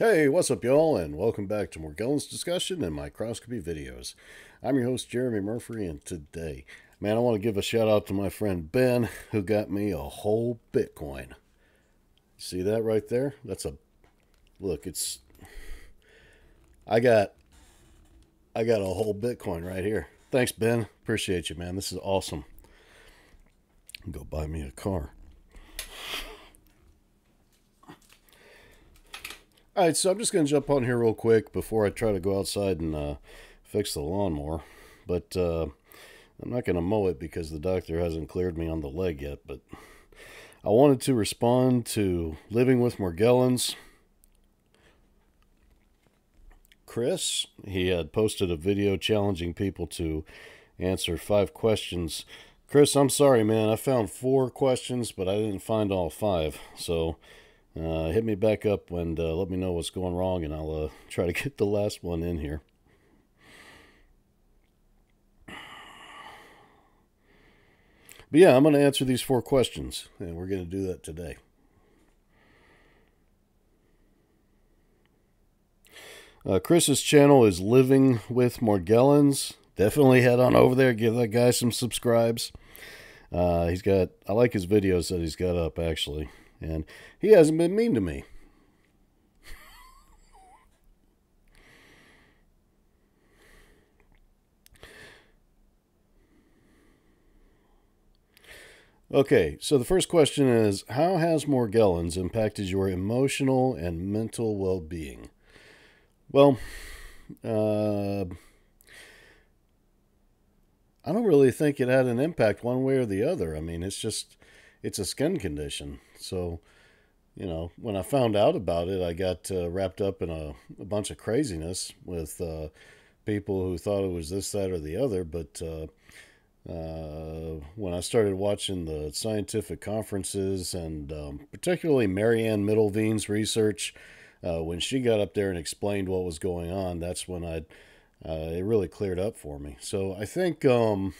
Hey, what's up, y'all, and welcome back to Morgellons discussion and microscopy videos. I'm your host, Jeremy Murphy, and today, man, I want to give a shout out to my friend Ben, who got me a whole Bitcoin. See that right there? That's a look. I got I got a whole Bitcoin right here. Thanks, Ben. Appreciate you, man. This is awesome. Go buy me a car. All right, so I'm just gonna jump on here real quick before I try to go outside and fix the lawnmower, but I'm not going to mow it because the doctor hasn't cleared me on the leg yet. But I wanted to respond to Living with Morgellons. Chris, he had posted a video challenging people to answer 5 questions. Chris, I'm sorry, man. I found 4 questions, but I didn't find all 5. So hit me back up and let me know what's going wrong, and I'll try to get the last one in here. But yeah, I'm going to answer these 4 questions, and we're going to do that today. Chris's channel is Living with Morgellons. Definitely head on over there, give that guy some subscribes. I like his videos that he's got up, actually, and he hasn't been mean to me. Okay, so the first question is, how has Morgellons impacted your emotional and mental well-being? Well, I don't really think it had an impact one way or the other. I mean, it's a skin condition. So, when I found out about it, I got wrapped up in a bunch of craziness with people who thought it was this, that, or the other. But when I started watching the scientific conferences and particularly Marianne Middlevine's research, when she got up there and explained what was going on, that's when it really cleared up for me. So I think in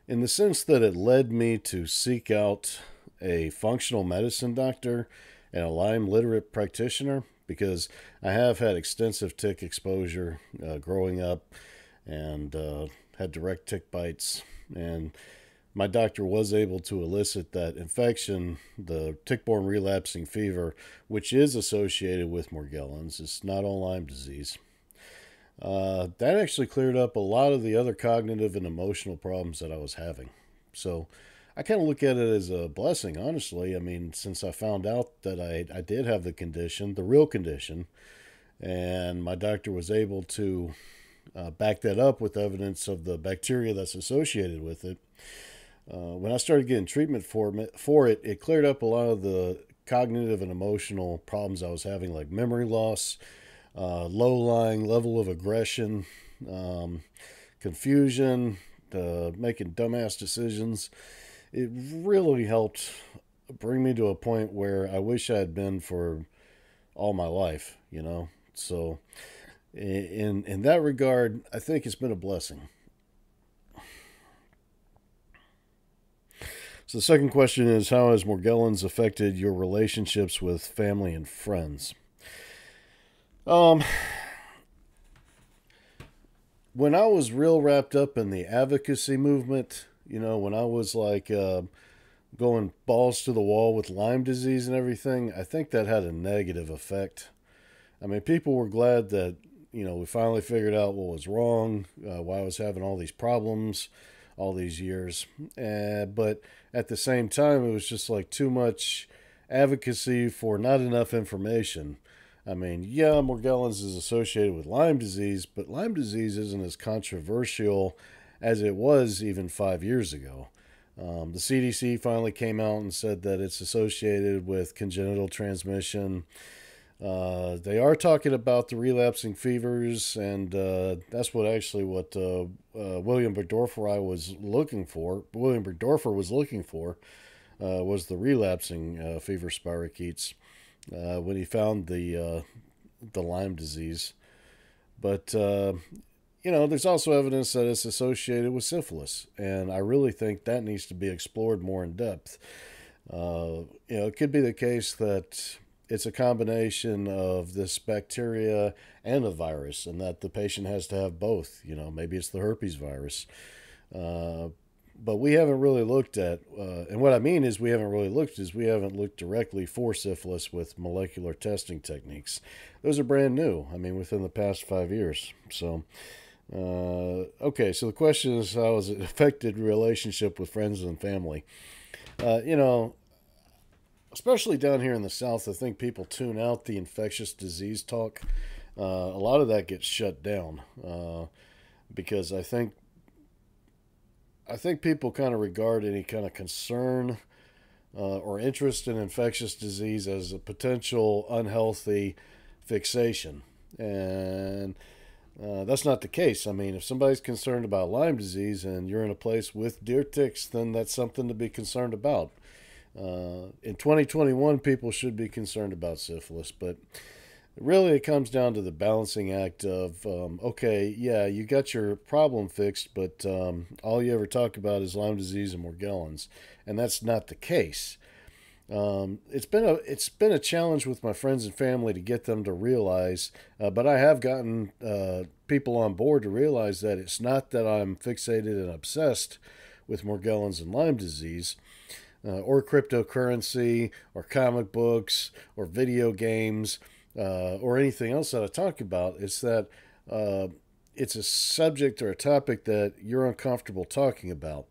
the sense that it led me to seek out a functional medicine doctor and a Lyme literate practitioner, because I have had extensive tick exposure growing up and had direct tick bites, and my doctor was able to elicit that infection, the tick-borne relapsing fever, which is associated with Morgellons. It's not all Lyme disease. That actually cleared up a lot of the other cognitive and emotional problems that I was having. So I kind of look at it as a blessing, honestly. I mean, since I found out that I did have the condition, the real condition, and my doctor was able to back that up with evidence of the bacteria that's associated with it. When I started getting treatment for it, it cleared up a lot of the cognitive and emotional problems I was having, like memory loss, low-lying level of aggression, confusion, making dumbass decisions. It really helped bring me to a point where I wish I had been for all my life, So in that regard, I think it's been a blessing. So the second question is, how has Morgellons affected your relationships with family and friends? When I was real wrapped up in the advocacy movement, when I was like going balls to the wall with Lyme disease and everything, I think that had a negative effect. I mean, people were glad that, we finally figured out what was wrong, why I was having all these problems all these years. But at the same time, it was just like too much advocacy for not enough information. I mean, yeah, Morgellons is associated with Lyme disease, but Lyme disease isn't as controversial as it was even 5 years ago. The CDC finally came out and said that it's associated with congenital transmission. They are talking about the relapsing fevers, and that's what William Berdorfer was looking for. William Berdorfer was looking for was the relapsing fever spirochetes when he found the Lyme disease. But there's also evidence that it's associated with syphilis, and I really think that needs to be explored more in depth. It could be the case that it's a combination of this bacteria and a virus, and that the patient has to have both. You know, maybe it's the herpes virus. Uh, but we haven't really looked at, and what I mean is we haven't looked directly for syphilis with molecular testing techniques. Those are brand new. I mean, within the past 5 years. So, okay. So the question is, how has it affected relationship with friends and family? You know, especially down here in the South, I think people tune out the infectious disease talk. A lot of that gets shut down because I think people kind of regard any kind of concern or interest in infectious disease as a potential unhealthy fixation. And that's not the case. I mean, if somebody's concerned about Lyme disease and you're in a place with deer ticks, then that's something to be concerned about. In 2021, people should be concerned about syphilis, but really it comes down to the balancing act of, okay, yeah, you got your problem fixed, but all you ever talk about is Lyme disease and Morgellons, and that's not the case. It's been a challenge with my friends and family to get them to realize, but I have gotten people on board to realize that it's not that I'm fixated and obsessed with Morgellons and Lyme disease, or cryptocurrency, or comic books, or video games, or anything else that I talk about. It's that it's a subject or a topic that you're uncomfortable talking about.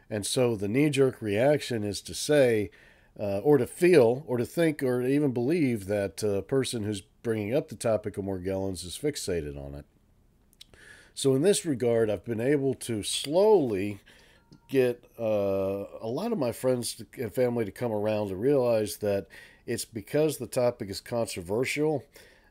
And so the knee jerk reaction is to say, or to feel, or to think, or to even believe that a person who's bringing up the topic of Morgellons is fixated on it. So, in this regard, I've been able to slowly get a lot of my friends and family to come around to realize that it's because the topic is controversial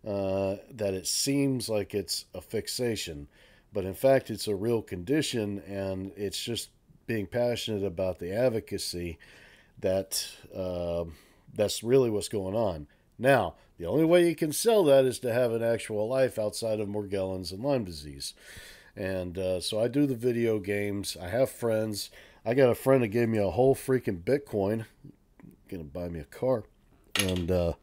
that it seems like it's a fixation. But in fact, it's a real condition, and it's just being passionate about the advocacy that's really what's going on. Now, the only way you can sell that is to have an actual life outside of Morgellons and Lyme disease. And so I do the video games. I have friends. I got a friend that gave me a whole freaking Bitcoin. Gonna buy me a car. And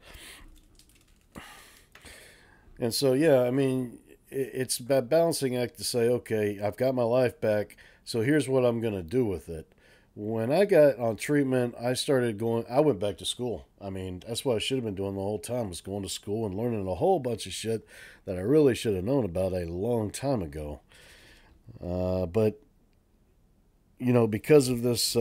so, yeah, I mean, it's a balancing act to say, okay, I've got my life back, so here's what I'm going to do with it. When I got on treatment, I went back to school. I mean, that's what I should have been doing the whole time, was going to school and learning a whole bunch of shit that I really should have known about a long time ago. But, you know, because of this,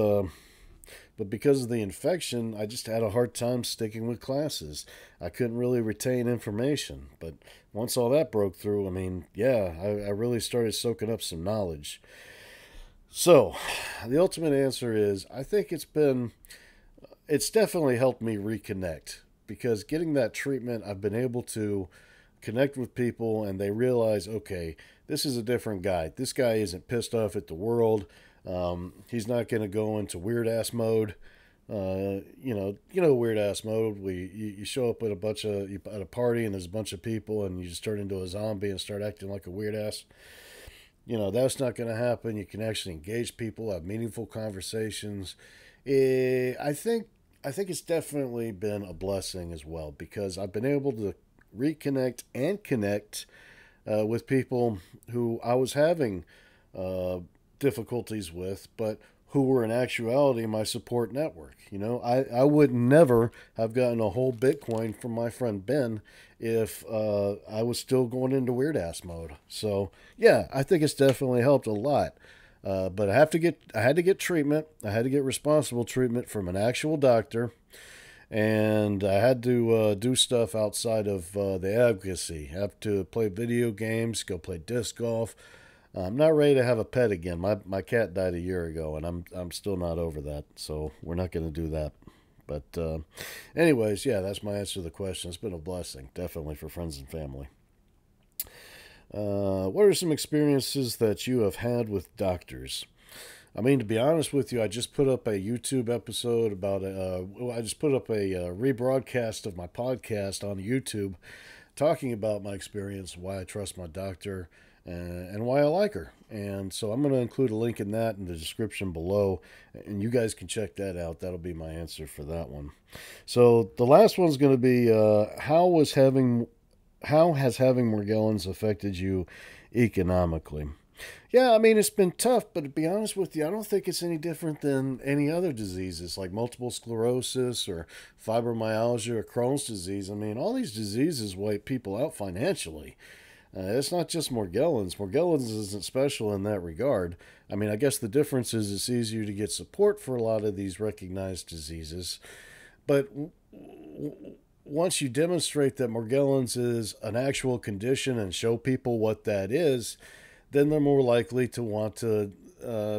but because of the infection, I just had a hard time sticking with classes. I couldn't really retain information. But once all that broke through, I mean, yeah, I really started soaking up some knowledge. So, the ultimate answer is, I think it's definitely helped me reconnect, because getting that treatment, I've been able to connect with people, and they realize, okay, this is a different guy. This guy isn't pissed off at the world. He's not going to go into weird ass mode. Weird ass mode. You show up at at a party and there's a bunch of people and you just turn into a zombie and start acting like a weird ass. You know, that's not going to happen. You can actually engage people, have meaningful conversations. I think it's definitely been a blessing as well, because I've been able to reconnect and connect with people who I was having difficulties with, but who were in actuality my support network. You know, I would never have gotten a whole Bitcoin from my friend Ben if I was still going into weird ass mode. So yeah, I think it's definitely helped a lot. But I had to get treatment. I had to get responsible treatment from an actual doctor, and I had to do stuff outside of the advocacy. I have to play video games, go play disc golf. I'm not ready to have a pet again. My cat died a year ago, and I'm still not over that. So we're not going to do that. But anyways, yeah, that's my answer to the question. It's been a blessing, definitely, for friends and family. What are some experiences that you have had with doctors? I mean, to be honest with you, I just put up a YouTube episode I just put up a rebroadcast of my podcast on YouTube, talking about my experience, why I trust my doctor, and why I like her. And so I'm going to include a link in that in the description below, and you guys can check that out. That'll be my answer for that one. So the last one's going to be how has having Morgellons affected you economically? Yeah, I mean, it's been tough, but to be honest with you, I don't think it's any different than any other diseases like multiple sclerosis or fibromyalgia or Crohn's disease. I mean, all these diseases wipe people out financially. It's not just Morgellons. Morgellons isn't special in that regard. I mean, I guess the difference is it's easier to get support for a lot of these recognized diseases. But once you demonstrate that Morgellons is an actual condition and show people what that is, then they're more likely to want to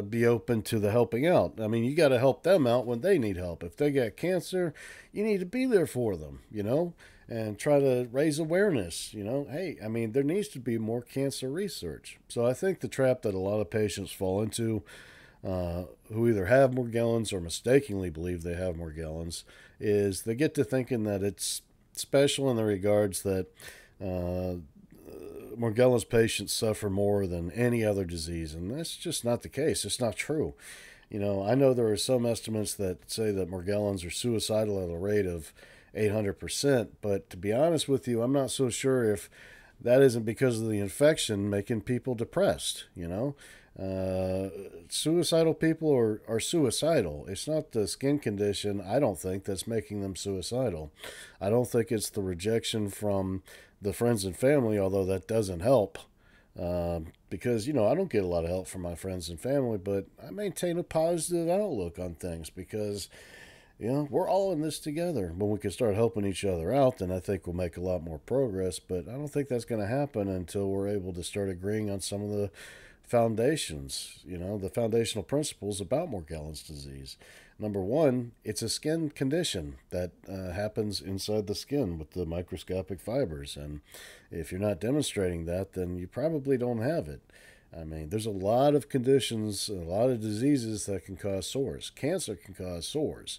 be open to the helping out. I mean, you got to help them out when they need help. If they got cancer, you need to be there for them, and try to raise awareness. Hey, I mean, there needs to be more cancer research. So I think the trap that a lot of patients fall into who either have Morgellons or mistakenly believe they have Morgellons is they get to thinking that it's special in the regards that Morgellons patients suffer more than any other disease, and that's just not the case. It's not true. I know there are some estimates that say that Morgellons are suicidal at a rate of 800%, but to be honest with you, I'm not so sure if that isn't because of the infection making people depressed. Suicidal people are suicidal. It's not the skin condition, I don't think, that's making them suicidal. I don't think it's the rejection from the friends and family, although that doesn't help. Because, I don't get a lot of help from my friends and family, but I maintain a positive outlook on things because, we're all in this together. When we can start helping each other out, then I think we'll make a lot more progress. But I don't think that's going to happen until we're able to start agreeing on some of the foundations, the foundational principles about Morgellons disease. Number one, it's a skin condition that happens inside the skin with the microscopic fibers. And if you're not demonstrating that, then you probably don't have it. I mean, there's a lot of conditions, a lot of diseases that can cause sores. Cancer can cause sores.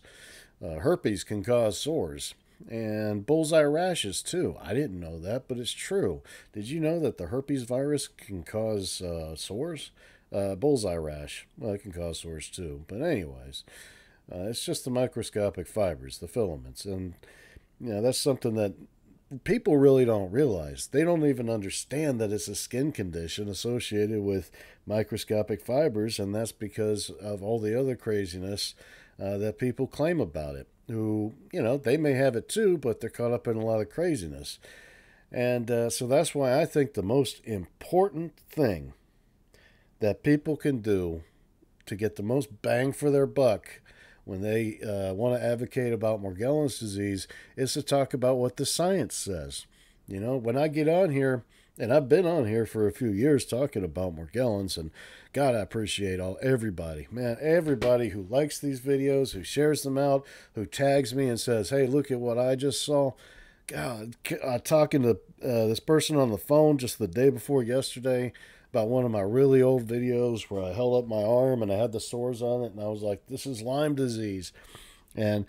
Herpes can cause sores. And bullseye rashes, too. I didn't know that, but it's true. Did you know that the herpes virus can cause sores? Bullseye rash, well, it can cause sores, too. But anyways, it's just the microscopic fibers, the filaments. And, that's something that people really don't realize. They don't even understand that it's a skin condition associated with microscopic fibers, and that's because of all the other craziness that people claim about it. Who, they may have it too, but they're caught up in a lot of craziness. And so that's why I think the most important thing that people can do to get the most bang for their buck when they want to advocate about Morgellons disease is to talk about what the science says. When I get on here, and I've been on here for a few years talking about Morgellons, and God, I appreciate everybody, man, everybody who likes these videos, who shares them out, who tags me and says, hey, look at what I just saw. God, talking to this person on the phone just the day before yesterday about one of my really old videos where I held up my arm and I had the sores on it, and I was like, this is Lyme disease. And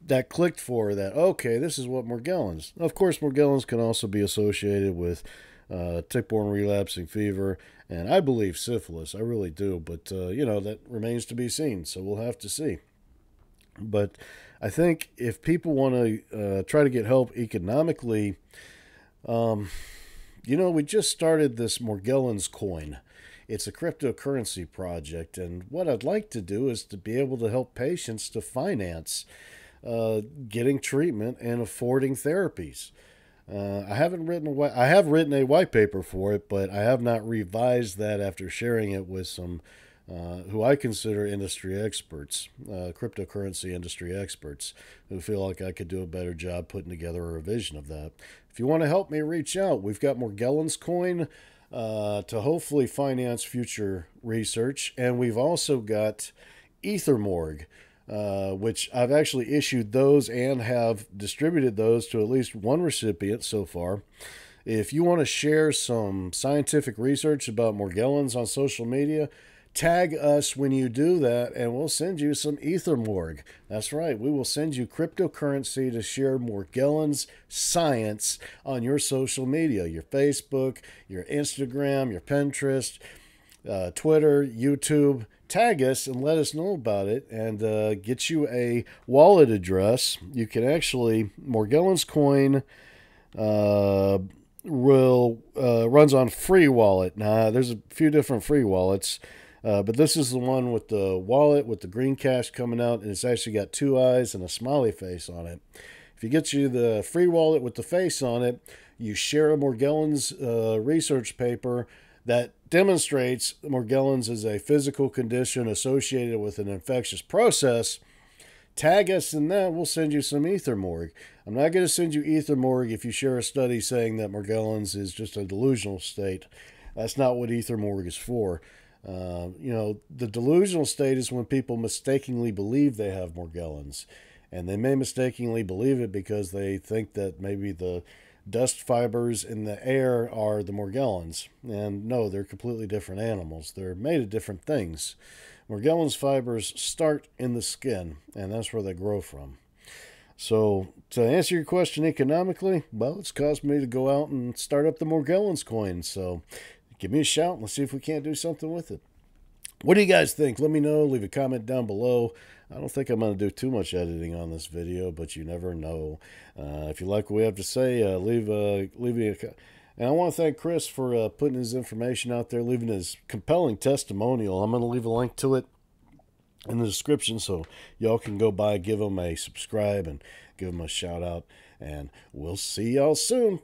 that clicked for that, okay, this is what Morgellons. Of course, Morgellons can also be associated with tick-borne relapsing fever, and I believe syphilis. I really do, but, that remains to be seen, so we'll have to see. But I think if people want to try to get help economically, we just started this Morgellons coin. It's a cryptocurrency project, and what I'd like to do is to be able to help patients to finance getting treatment and affording therapies. I have written a white paper for it, but I have not revised that after sharing it with some who I consider industry experts, cryptocurrency industry experts, who feel like I could do a better job putting together a revision of that. If you want to help me, reach out. We've got Morgellons coin to hopefully finance future research, and we've also got EtherMorg, which I've actually issued those and have distributed those to at least one recipient so far. If you want to share some scientific research about Morgellons on social media, Tag us when you do that, and we'll send you some Ethermorg. That's right, we will send you cryptocurrency to share Morgellons science on your social media, your Facebook, your Instagram, your Pinterest, Twitter, YouTube. Tag us and let us know about it, and get you a wallet address. You can actually, Morgellons coin runs on free wallet. Now, there's a few different free wallets, but this is the one with the wallet with the green cash coming out, and it's actually got 2 eyes and a smiley face on it. If you get you the free wallet with the face on it, you share a Morgellons research paper that demonstrates Morgellons is a physical condition associated with an infectious process. Tag us in that, we'll send you some Ethermorg. I'm not going to send you Ethermorg if you share a study saying that Morgellons is just a delusional state. That's not what Ethermorg is for. The delusional state is when people mistakenly believe they have Morgellons. And they may mistakenly believe it because they think that maybe the dust fibers in the air are the Morgellons. And no, they're completely different animals. They're made of different things. Morgellons fibers start in the skin, and that's where they grow from. So, to answer your question economically, well, it's caused me to go out and start up the Morgellons coin. So, give me a shout and let's see if we can't do something with it. What do you guys think? Let me know. Leave a comment down below. I don't think I'm going to do too much editing on this video, but you never know. If you like what we have to say, leave me a comment. And I want to thank Chris for putting his information out there, leaving his compelling testimonial. I'm going to leave a link to it in the description so y'all can go by, give him a subscribe, and give him a shout out. And we'll see y'all soon.